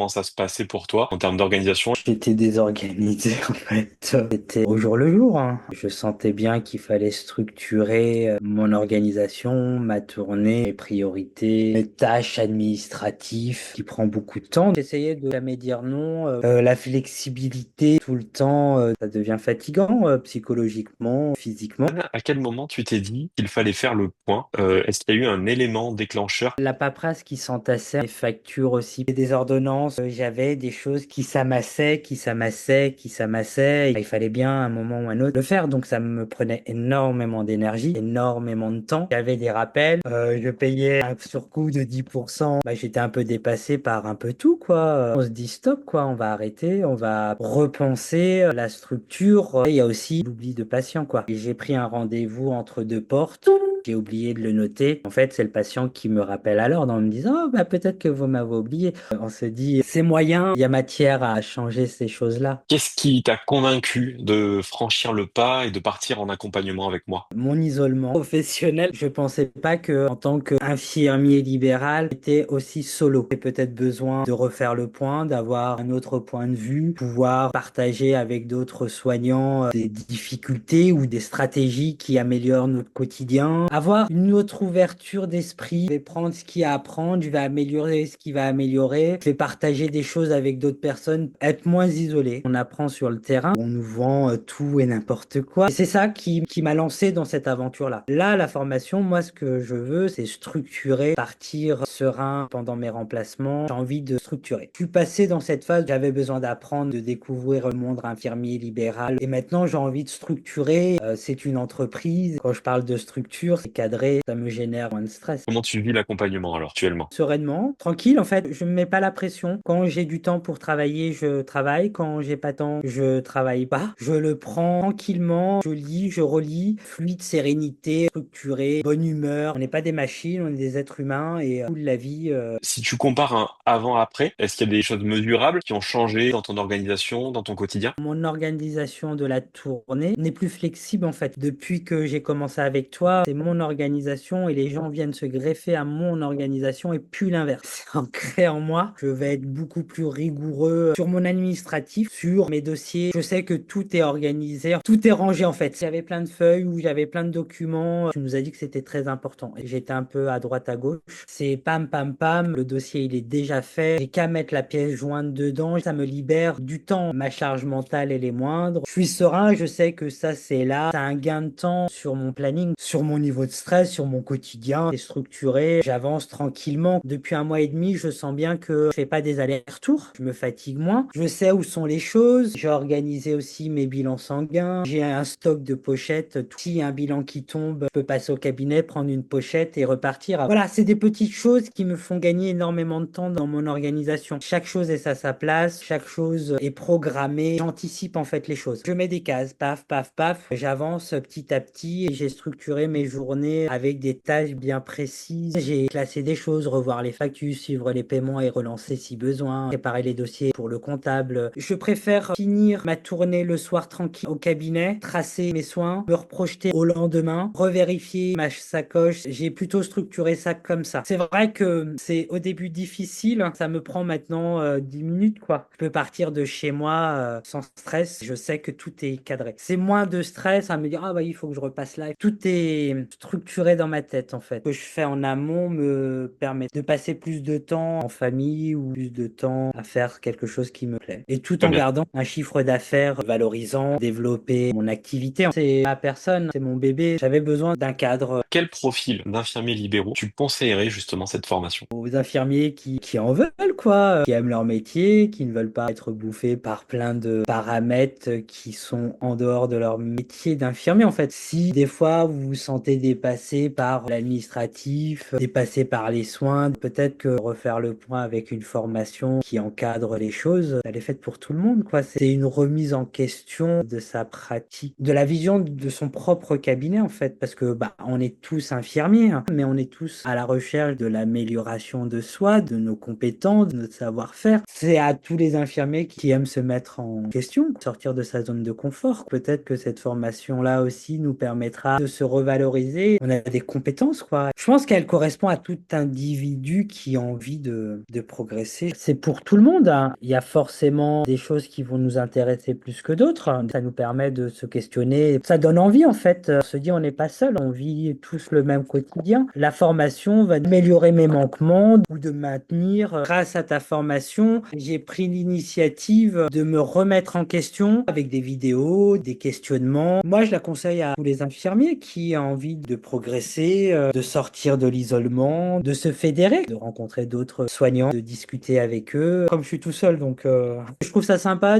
comment ça se passait pour toi en termes d'organisation? J'étais désorganisé en fait. C'était au jour le jour, hein. Je sentais bien qu'il fallait structurer mon organisation, ma tournée, mes priorités, mes tâches administratives qui prend beaucoup de temps. J'essayais de jamais dire non. La flexibilité tout le temps, ça devient fatigant psychologiquement, physiquement. À quel moment tu t'es dit qu'il fallait faire le point? Est-ce qu'il y a eu un élément déclencheur? La paperasse qui s'entassait, les factures aussi, et des ordonnances, j'avais des choses qui s'amassaient, qui s'amassaient, qui s'amassaient. Il fallait bien à un moment ou à un autre le faire, donc ça me prenait énormément d'énergie, énormément de temps. J'avais des rappels, je payais un surcoût de 10%. J'étais un peu dépassé par un peu tout, quoi. On se dit stop, quoi, on va arrêter, on va repenser la structure. Et il y a aussi l'oubli de patient, quoi. Et j'ai pris un rendez-vous entre deux portes. J'ai oublié de le noter. En fait, c'est le patient qui me rappelle à l'ordre en me disant, oh, peut-être que vous m'avez oublié. On se dit, c'est moyen, il y a matière à changer ces choses-là. Qu'est-ce qui t'a convaincu de franchir le pas et de partir en accompagnement avec moi? Mon isolement professionnel, je pensais pas que en tant qu'infirmier libéral, j'étais aussi solo. J'ai peut-être besoin de refaire le point, d'avoir un autre point de vue, pouvoir partager avec d'autres soignants des difficultés ou des stratégies qui améliorent notre quotidien, avoir une autre ouverture d'esprit. Je vais prendre ce qu'il y a à apprendre, je vais améliorer ce qui va améliorer, je vais partager des choses avec d'autres personnes, être moins isolé. On apprend sur le terrain, on nous vend tout et n'importe quoi. Et c'est ça qui m'a lancé dans cette aventure-là. Là, la formation, moi, ce que je veux, c'est structurer, partir serein pendant mes remplacements. J'ai envie de structurer. Je suis passé dans cette phase, j'avais besoin d'apprendre, de découvrir le monde infirmier libéral. Et maintenant, j'ai envie de structurer. C'est une entreprise. Quand je parle de structure, c'est cadré, ça me génère moins de stress. Comment tu vis l'accompagnement alors actuellement? Sereinement, tranquille, en fait, je me mets pas la pression. Quand j'ai du temps pour travailler, je travaille. Quand j'ai pas de temps, je travaille pas. Je le prends tranquillement, je lis, je relis, fluide, sérénité, structuré, bonne humeur. On n'est pas des machines, on est des êtres humains et toute la vie. Si tu compares un avant-après, est-ce qu'il y a des choses mesurables qui ont changé dans ton organisation, dans ton quotidien? Mon organisation de la tournée n'est plus flexible en fait. Depuis que j'ai commencé avec toi, c'est mon organisation et les gens viennent se greffer à mon organisation et plus l'inverse. C'est ancré en moi. Je vais être beaucoup plus rigoureux sur mon administratif, sur mes dossiers. Je sais que tout est organisé, tout est rangé en fait. J'avais plein de feuilles où j'avais plein de documents. Tu nous as dit que c'était très important et j'étais un peu à droite à gauche. C'est pam pam pam, le dossier il est déjà fait. J'ai qu'à mettre la pièce jointe dedans, ça me libère du temps. Ma charge mentale elle est moindre. Je suis serein, je sais que ça c'est là. C'est un gain de temps sur mon planning, sur mon niveau de stress, sur mon quotidien. C'est structuré, j'avance tranquillement. Depuis un mois et demi, je sens bien que je fais pas des allers-retours. Je me fatigue moins. Je sais où sont les choses. J'ai organisé aussi mes bilans sanguins. J'ai un stock de pochettes. Si y a un bilan qui tombe, je peux passer au cabinet, prendre une pochette et repartir. Voilà, c'est des petites choses qui me font gagner énormément de temps dans mon organisation. Chaque chose est à sa place, chaque chose est programmée. J'anticipe en fait les choses. Je mets des cases, paf, paf, paf. J'avance petit à petit et j'ai structuré mes journées avec des tâches bien précises. J'ai classé des choses, revoir les factures, suivre les paiements et relancer si besoin, préparer les dossiers pour le comptable. Je préfère finir ma tournée le soir tranquille au cabinet, tracer mes soins, me reprojeter au lendemain, revérifier ma sacoche. J'ai plutôt structuré ça comme ça. C'est vrai que c'est au début difficile. Ça me prend maintenant 10 minutes, quoi. Je peux partir de chez moi sans stress. Je sais que tout est cadré. C'est moins de stress à me dire, ah bah il faut que je repasse là. Tout est structuré dans ma tête, en fait. Ce que je fais en amont me permet de passer plus de temps en famille ou plus de temps à faire quelque chose qui me plaît. Et tout Très en bien. gardant un chiffre d'affaires valorisant, développer mon activité. C'est ma personne, c'est mon bébé. J'avais besoin d'un cadre Quel profil d'infirmiers libéraux tu conseillerais justement cette formation? aux infirmiers qui en veulent, quoi, qui aiment leur métier, qui ne veulent pas être bouffés par plein de paramètres qui sont en dehors de leur métier d'infirmier, en fait. Si des fois vous vous sentez dépassé par l'administratif, dépassé par les soins, peut-être que refaire le point avec une formation qui encadre les choses, elle est faite pour tout le monde, quoi. C'est une remise en question de sa pratique, de la vision de son propre cabinet, en fait, parce que on est tous infirmiers, hein, mais on est tous à la recherche de l'amélioration de soi, de nos compétences, de notre savoir-faire. C'est à tous les infirmiers qui aiment se mettre en question, sortir de sa zone de confort. Peut-être que cette formation-là aussi nous permettra de se revaloriser organisé, on a des compétences, quoi. Je pense qu'elle correspond à tout individu qui a envie de progresser. C'est pour tout le monde, hein. Il y a forcément des choses qui vont nous intéresser plus que d'autres. Ça nous permet de se questionner. Ça donne envie, en fait. On se dit, on n'est pas seul. On vit tous le même quotidien. La formation va améliorer mes manquements ou de maintenir. Grâce à ta formation, j'ai pris l'initiative de me remettre en question avec des vidéos, des questionnements. Moi, je la conseille à tous les infirmiers qui ont envie de progresser, de sortir de l'isolement, de se fédérer, de rencontrer d'autres soignants, de discuter avec eux. Comme je suis tout seul, donc je trouve ça sympa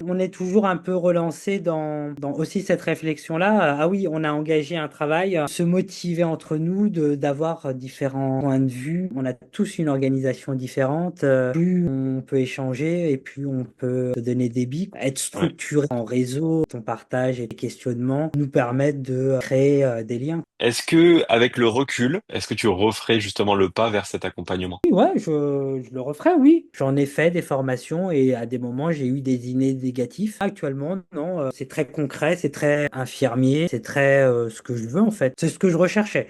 on est toujours un peu relancé dans aussi cette réflexion-là. Ah oui, on a engagé un travail, se motiver entre nous, d'avoir différents points de vue. On a tous une organisation différente. Plus on peut échanger et plus on peut se donner des billes. Être Ouais. structuré en réseau, ton partage et les questionnements nous permettent de créer des liens. Est-ce que, avec le recul, est-ce que tu referais justement le pas vers cet accompagnement? Oui, ouais, je le referai, oui. J'en ai fait des formations et à des moments, j'ai eu des dîners négatifs. Actuellement, non, c'est très concret, c'est très infirmier, c'est très ce que je veux en fait. C'est ce que je recherchais.